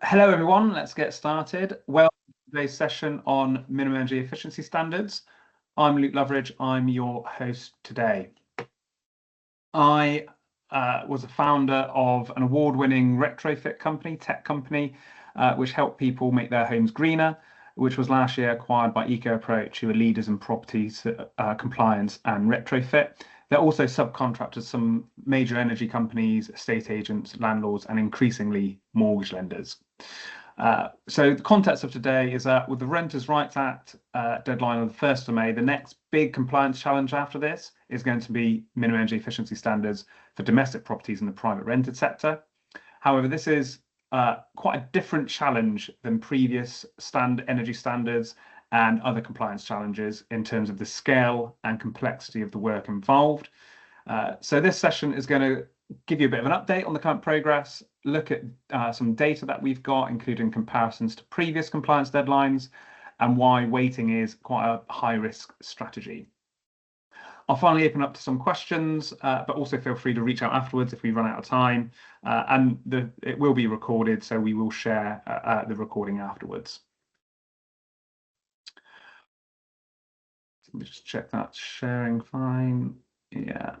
Hello everyone, let's get started. Welcome to today's session on minimum energy efficiency standards. I'm Luke Loveridge, I'm your host today. I was a founder of an award-winning retrofit company, tech company, which helped people make their homes greener, which was last year acquired by Eco Approach, who are leaders in properties compliance and retrofit. They're also subcontractors, some major energy companies, estate agents, landlords, and increasingly mortgage lenders. So the context of today is that with the Renters' Rights Act deadline on the 1st of May, the next big compliance challenge after this is going to be minimum energy efficiency standards for domestic properties in the private rented sector. However, this is quite a different challenge than previous energy standards and other compliance challenges in terms of the scale and complexity of the work involved. So this session is going to give you a bit of an update on the current progress, look at some data that we've got, including comparisons to previous compliance deadlines, and why waiting is quite a high-risk strategy. I'll finally open up to some questions, but also feel free to reach out afterwards if we run out of time. It will be recorded, so we will share the recording afterwards. Let me just check that's sharing fine. Yeah.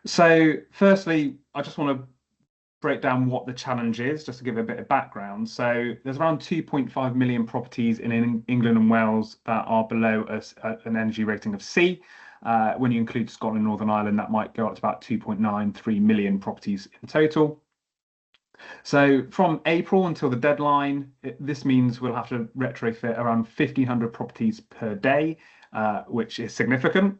So firstly, I just want to break down what the challenge is, just to give a bit of background. So there's around 2.5 million properties in England and Wales that are below an energy rating of C. When you include Scotland and Northern Ireland, that might go up to about 2.93 million properties in total. So from April until the deadline, this means we'll have to retrofit around 1,500 properties per day, which is significant.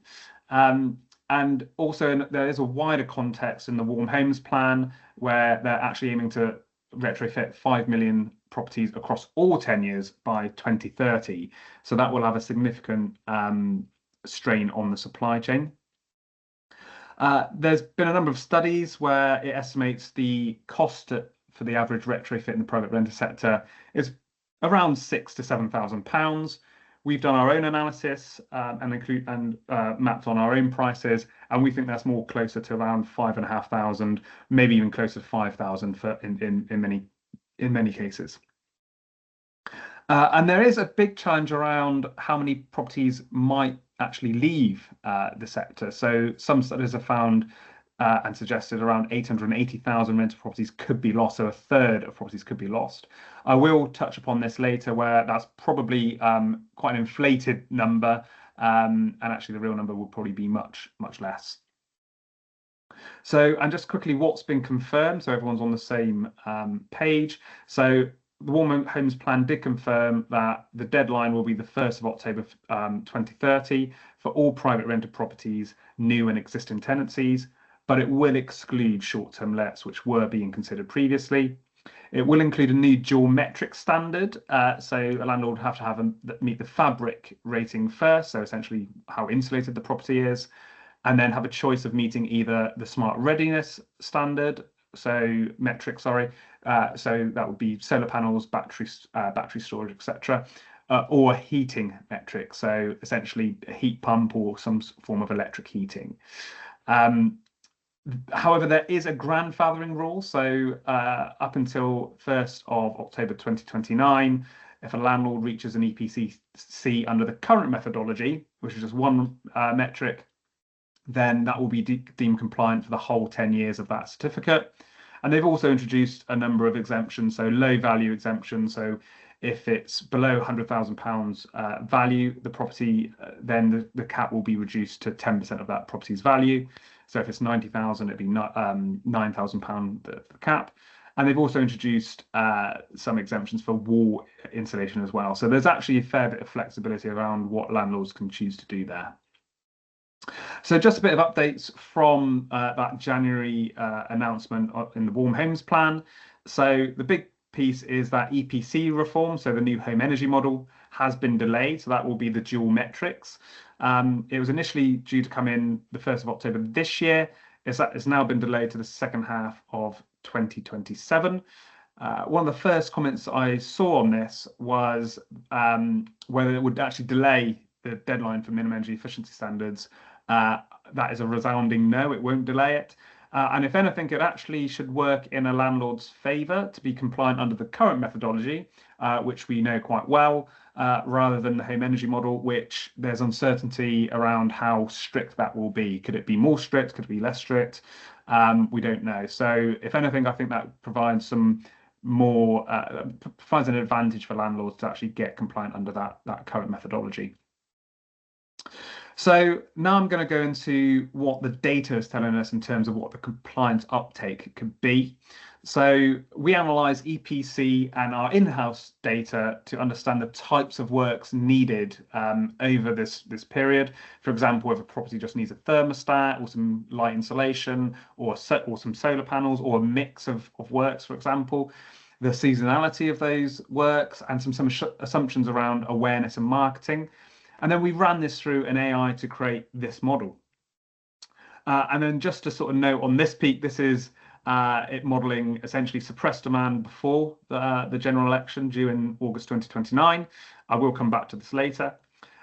And also there is a wider context in the Warm Homes Plan where they're actually aiming to retrofit 5 million properties across all 10 years by 2030. So that will have a significant strain on the supply chain. There's been a number of studies where it estimates the cost for the average retrofit in the private renter sector is around £6,000 to £7,000. We've done our own analysis and mapped on our own prices, and we think that's more closer to around 5,500, maybe even closer to 5,000 in many cases. And there is a big challenge around how many properties might actually leave the sector. So some studies have found and suggested around 880,000 rental properties could be lost, so a third of properties could be lost. I will touch upon this later, where that's probably quite an inflated number, and actually the real number will probably be much, much less. So, and just quickly, what's been confirmed, so everyone's on the same page. So the Warm Homes Plan did confirm that the deadline will be the 1st of October 2030 for all private rented properties, new and existing tenancies, but it will exclude short-term lets, which were being considered previously. It will include a new dual metric standard, so a landlord would have to meet the fabric rating first, so essentially how insulated the property is, and then have a choice of meeting either the smart readiness standard, so that would be solar panels, battery storage, etc., or heating metric, so essentially a heat pump or some form of electric heating. However, there is a grandfathering rule, so up until 1st of October 2029, if a landlord reaches an EPC C under the current methodology, which is just one metric, then that will be deemed compliant for the whole 10 years of that certificate. And they've also introduced a number of exemptions, so low value exemptions. So if it's below £100,000 value, the property, then the cap will be reduced to 10% of that property's value. So if it's 90,000, it'd be £9,000 the cap. And they've also introduced some exemptions for wall insulation as well. So there's actually a fair bit of flexibility around what landlords can choose to do there. So just a bit of updates from that January announcement in the Warm Homes Plan. So the big piece is that EPC reform, so the new home energy model, has been delayed. So that will be the dual metrics. It was initially due to come in the 1st of October this year. It's now been delayed to the second half of 2027. One of the first comments I saw on this was whether it would actually delay the deadline for minimum energy efficiency standards. That is a resounding no, it won't delay it. And if anything, it actually should work in a landlord's favour to be compliant under the current methodology, which we know quite well, rather than the home energy model, which there's uncertainty around how strict that will be. Could it be more strict? Could it be less strict? We don't know. So if anything, I think that provides some more provides an advantage for landlords to actually get compliant under that current methodology. So now I'm going to go into what the data is telling us in terms of what the compliance uptake could be. So we analyze EPC and our in-house data to understand the types of works needed over this period. For example, if a property just needs a thermostat or some light insulation or some solar panels or a mix of works, for example, the seasonality of those works and some assumptions around awareness and marketing. And then we ran this through an AI to create this model. And then just to sort of note on this peak, this is it modeling essentially suppressed demand before the general election due in August 2029. I will come back to this later.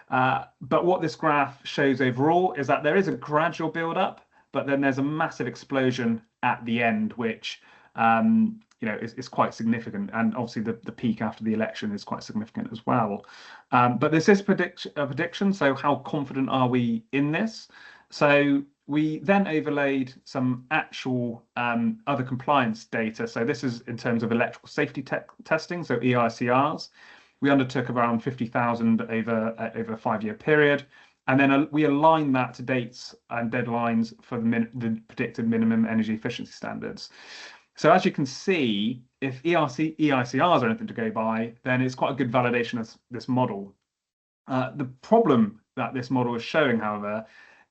But what this graph shows overall is that there is a gradual build up, but then there's a massive explosion at the end, which is quite significant, and obviously the peak after the election is quite significant as well. But this is a prediction, so how confident are we in this? So we then overlaid some actual other compliance data. So this is in terms of electrical safety testing, so EICRs. We undertook around 50,000 over a 5-year period. And then we align that to dates and deadlines for the predicted minimum energy efficiency standards. So as you can see, if EICRs are anything to go by, then it's quite a good validation of this model. The problem that this model is showing, however,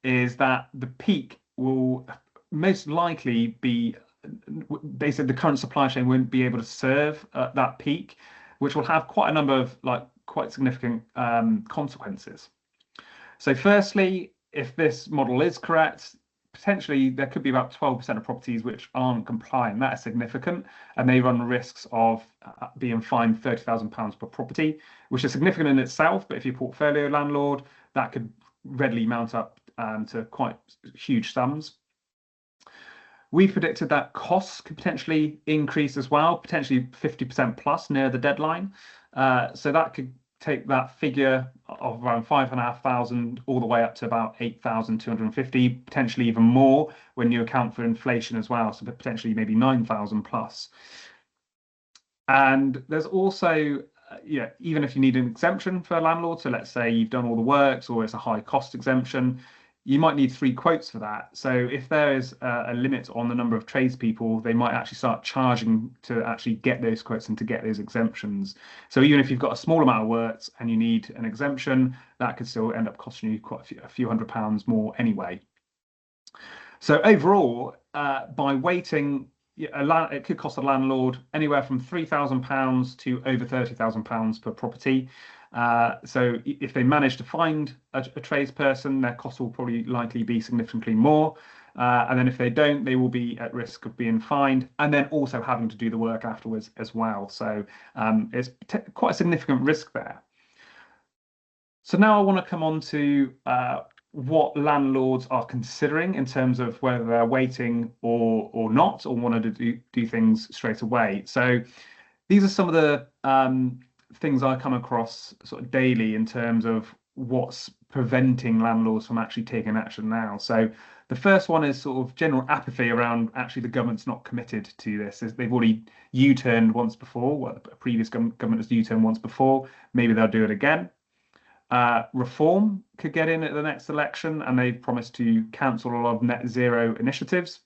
is that the peak will most likely be, they said the current supply chain won't be able to serve that peak, which will have quite a number of quite significant consequences. So firstly, if this model is correct, potentially there could be about 12% of properties which aren't compliant. That is significant, and they run risks of being fined £30,000 per property, which is significant in itself. But if you're a portfolio landlord, that could readily mount up to quite huge sums. We predicted that costs could potentially increase as well, potentially 50% plus near the deadline. So that could take that figure of around 5,500 all the way up to about 8,250, potentially even more when you account for inflation as well, so potentially maybe 9,000 plus. And there's also, even if you need an exemption for a landlord, so let's say you've done all the works or it's a high cost exemption, you might need 3 quotes for that. So if there is a limit on the number of tradespeople, they might actually start charging to actually get those quotes and to get those exemptions. So even if you've got a small amount of works and you need an exemption, that could still end up costing you quite a few £100s more anyway. So overall, by waiting, it could cost a landlord anywhere from £3,000 to over £30,000 per property. So if they manage to find a tradesperson, their cost will probably likely be significantly more. And then if they don't, they will be at risk of being fined and then also having to do the work afterwards as well. So it's quite a significant risk there. So now I want to come on to what landlords are considering in terms of whether they're waiting or not, or want to do things straight away. So these are some of the things I come across sort of daily in terms of what's preventing landlords from actually taking action now. So the first one is sort of general apathy around actually the government's not committed to this. They've already U-turned once before. Well, the previous government has U-turned once before. Maybe they'll do it again. Reform could get in at the next election, and they've promised to cancel a lot of net zero initiatives.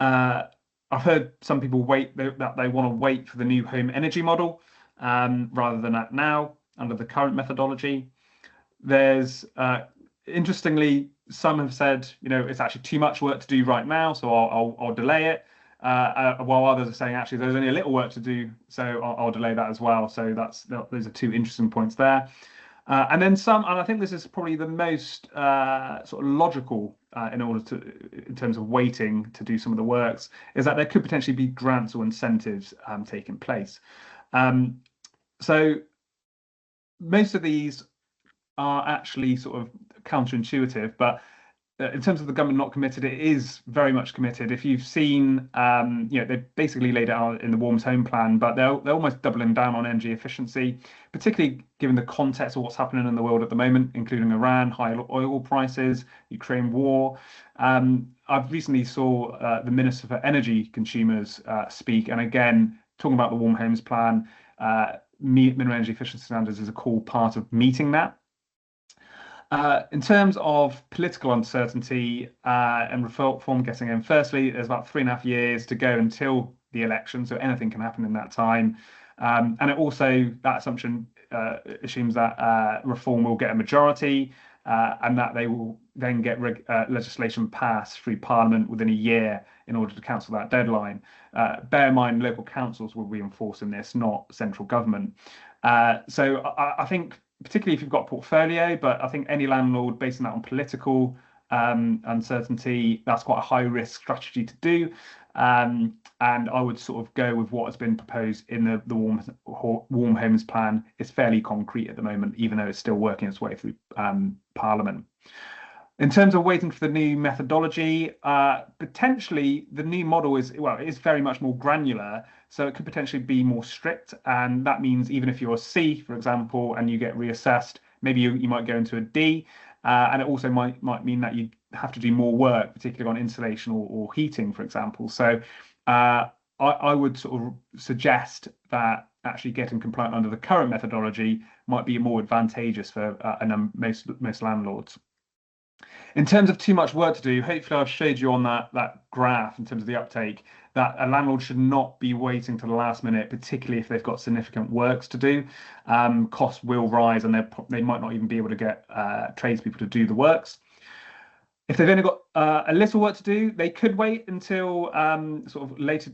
I've heard some people that they want to wait for the new home energy model rather than act now under the current methodology. There's interestingly, some have said, it's actually too much work to do right now, so I'll delay it. While others are saying actually there's only a little work to do, so I'll delay that as well. So those are 2 interesting points there. And then some, and I think this is probably the most sort of logical in terms of waiting to do some of the works, is that there could potentially be grants or incentives taking place. So most of these are actually sort of counterintuitive, but in terms of the government not committed, it is very much committed. If you've seen, they've basically laid it out in the Warms Home Plan, but they're almost doubling down on energy efficiency, particularly given the context of what's happening in the world at the moment, including Iran, high oil prices, Ukraine war. I've recently saw the Minister for Energy Consumers speak, and again, talking about the Warm Homes Plan, minimum energy efficiency standards is a core part of meeting that. In terms of political uncertainty and reform getting in, firstly, there's about 3.5 years to go until the election, so anything can happen in that time. And it also, that assumption assumes that reform will get a majority and that they will then get legislation passed through Parliament within a year in order to cancel that deadline. Bear in mind, local councils will be enforcing this, not central government. So I think, particularly if you've got a portfolio, but I think any landlord basing that on political uncertainty, that's quite a high risk strategy to do. And I would sort of go with what has been proposed in the Warm Homes Plan. It's fairly concrete at the moment, even though it's still working its way through Parliament. In terms of waiting for the new methodology, potentially the new model is very much more granular, so it could potentially be more strict, and that means even if you're a C, for example, and you get reassessed, maybe you might go into a D, and it also might mean that you have to do more work, particularly on insulation or heating, for example. So I would sort of suggest that actually getting compliant under the current methodology might be more advantageous for most landlords. In terms of too much work to do, hopefully I've showed you on that graph in terms of the uptake that a landlord should not be waiting to the last minute, particularly if they've got significant works to do. Costs will rise and they might not even be able to get tradespeople to do the works. If they've only got a little work to do, they could wait until sort of later,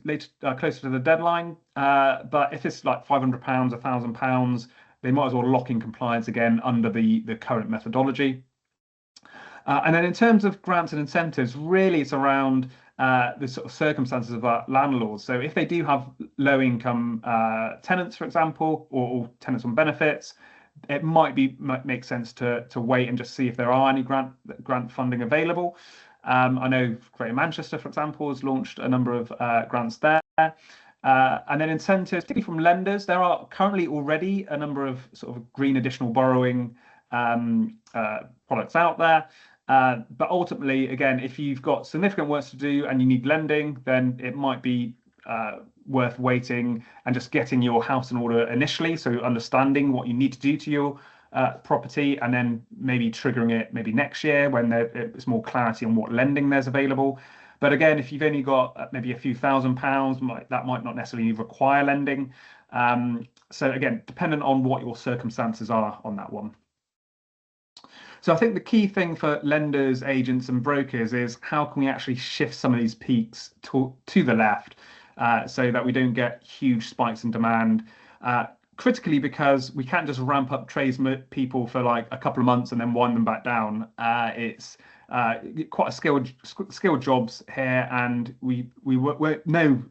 closer to the deadline. But if it's like £500, £1,000, they might as well lock in compliance again under the current methodology. And then in terms of grants and incentives, really it's around the sort of circumstances of our landlords. So if they do have low income tenants, for example, or tenants on benefits, it might make sense to wait and just see if there are any grant funding available. I know Greater Manchester, for example, has launched a number of grants there. And then incentives, particularly from lenders, there are currently already a number of sort of green additional borrowing products out there. But ultimately, again, if you've got significant work to do and you need lending, then it might be worth waiting and just getting your house in order initially. So understanding what you need to do to your property and then maybe triggering it maybe next year when there's more clarity on what lending there's available. But again, if you've only got maybe a few £1,000s, that might not necessarily require lending. So again, dependent on what your circumstances are on that one. So I think the key thing for lenders, agents and brokers is how can we actually shift some of these peaks to the left so that we don't get huge spikes in demand, critically because we can't just ramp up tradespeople for like a couple of months and then wind them back down. It's quite a skilled jobs here, and no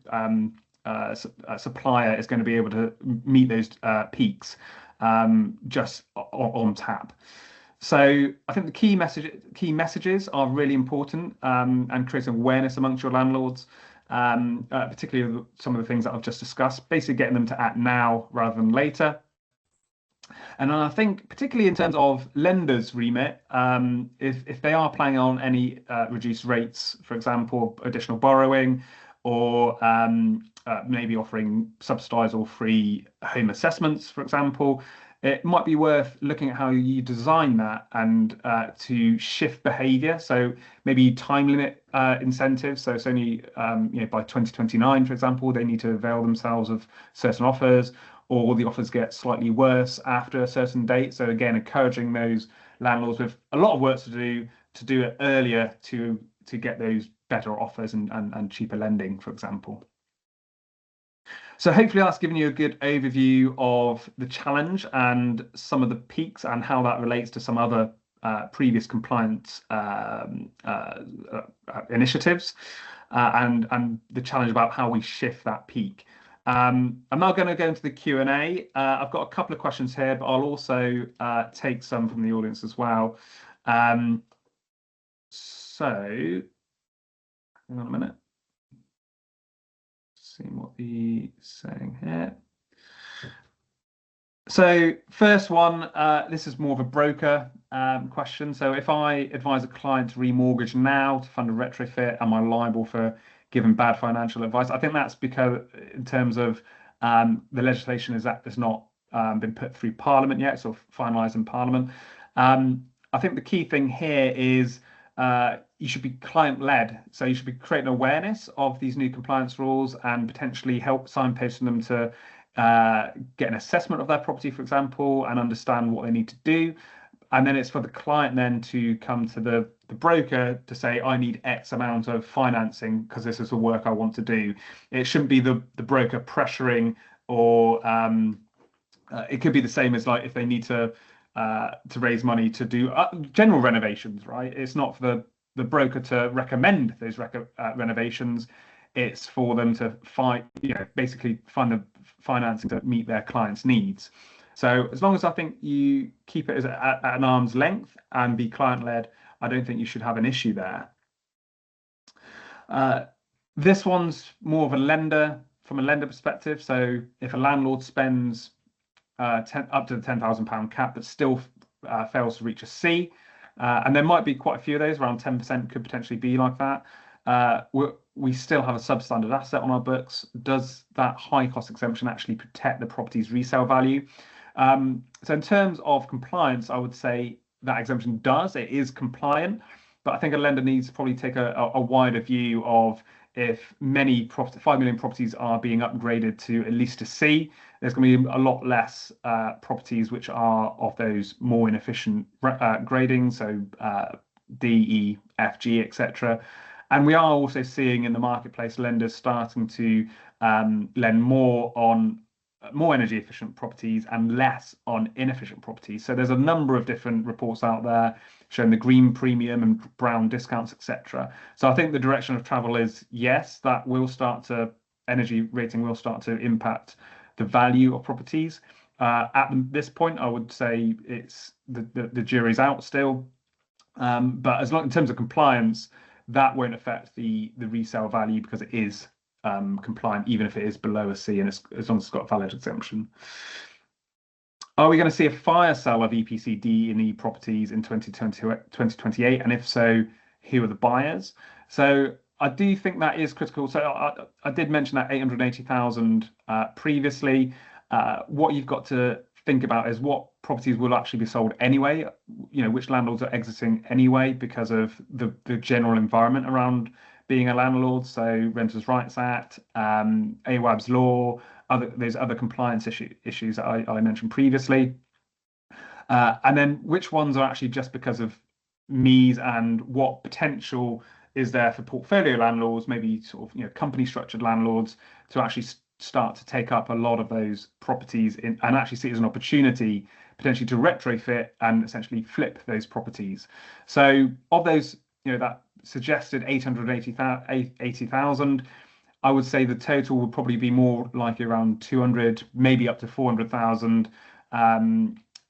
supplier is going to be able to meet those peaks just on tap. So I think the key messages are really important, and creating awareness amongst your landlords, particularly some of the things that I've just discussed, basically getting them to act now rather than later. And I think particularly in terms of lenders' remit, if they are planning on any reduced rates, for example, additional borrowing, or maybe offering subsidised or free home assessments, for example, it might be worth looking at how you design that and to shift behaviour. So maybe time limit incentives. So it's only by 2029, for example, they need to avail themselves of certain offers, or the offers get slightly worse after a certain date. So again, encouraging those landlords with a lot of work to do it earlier to get those better offers and cheaper lending, for example. So hopefully that's given you a good overview of the challenge and some of the peaks and how that relates to some other previous compliance initiatives and the challenge about how we shift that peak. I'm now going to go into the Q&A. I've got a couple of questions here, but I'll also take some from the audience as well. So hang on a minute. Seeing what the saying here. So first one, this is more of a broker question. So if I advise a client to remortgage now to fund a retrofit, am I liable for giving bad financial advice? I think that's because in terms of the legislation is that has not been put through Parliament yet, sort of finalised in Parliament. I think the key thing here is you should be client-led. So you should be creating awareness of these new compliance rules and potentially help signposting them to get an assessment of their property, for example, and understand what they need to do. And then it's for the client then to come to the broker to say, I need X amount of financing because this is the work I want to do. It shouldn't be the broker pressuring, or it could be the same as like if they need to raise money to do general renovations, right? It's not for the broker to recommend those renovations. It's for them to basically find the financing to meet their clients' needs. So as long as I think you keep it at an arm's length and be client-led, I don't think you should have an issue there. This one's more of a lender, from a lender perspective. So if a landlord spends up to the £10,000 cap but still fails to reach a C, and there might be quite a few of those, around 10% could potentially be like that. We still have a substandard asset on our books. Does that high cost exemption actually protect the property's resale value? So in terms of compliance, I would say that exemption does. It is compliant, but I think a lender needs to probably take a wider view of if many 5 million properties are being upgraded to at least a C, there's going to be a lot less properties which are of those more inefficient grading, so D, E, F, G, etc. And we are also seeing in the marketplace lenders starting to lend more on more energy efficient properties and less on inefficient properties. So there's a number of different reports out there showing the green premium and brown discounts, etc. So I think the direction of travel is, yes, that will start to, energy rating will start to impact the value of properties. At this point, I would say it's the jury's out still. But as long in terms of compliance, that won't affect the resale value because it is compliant, even if it is below a C, and as long as it's got a valid exemption. Are we going to see a fire sale of EPC D and E properties in 2028? And if so, who are the buyers? So I do think that is critical. So I did mention that 880,000 previously. What you've got to think about is what properties will actually be sold anyway, which landlords are exiting anyway because of the general environment around being a landlord. So Renters' Rights Act, AWAB's law, those other compliance issues that I mentioned previously. And then which ones are actually just because of MEES, and what potential is there for portfolio landlords, maybe sort of company structured landlords, to actually start to take up a lot of those properties and actually see it as an opportunity potentially to retrofit and essentially flip those properties. So of those, that suggested 880,000, I would say the total would probably be more likely around 200, maybe up to 400,000.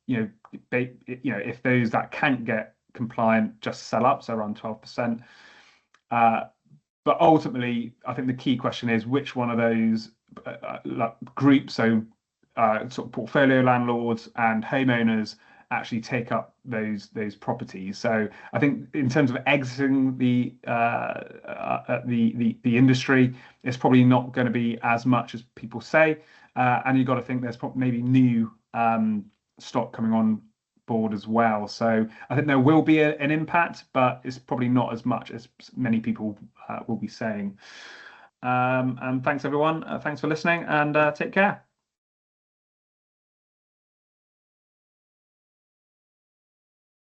If those that can't get compliant just sell up, so around 12%. But ultimately, I think the key question is which one of those groups, so sort of portfolio landlords and homeowners, actually take up those properties. So I think in terms of exiting the industry, it's probably not going to be as much as people say, and you've got to think there's maybe new stock coming on board as well. So I think there will be an impact, but it's probably not as much as many people will be saying. And thanks everyone. Thanks for listening, and take care.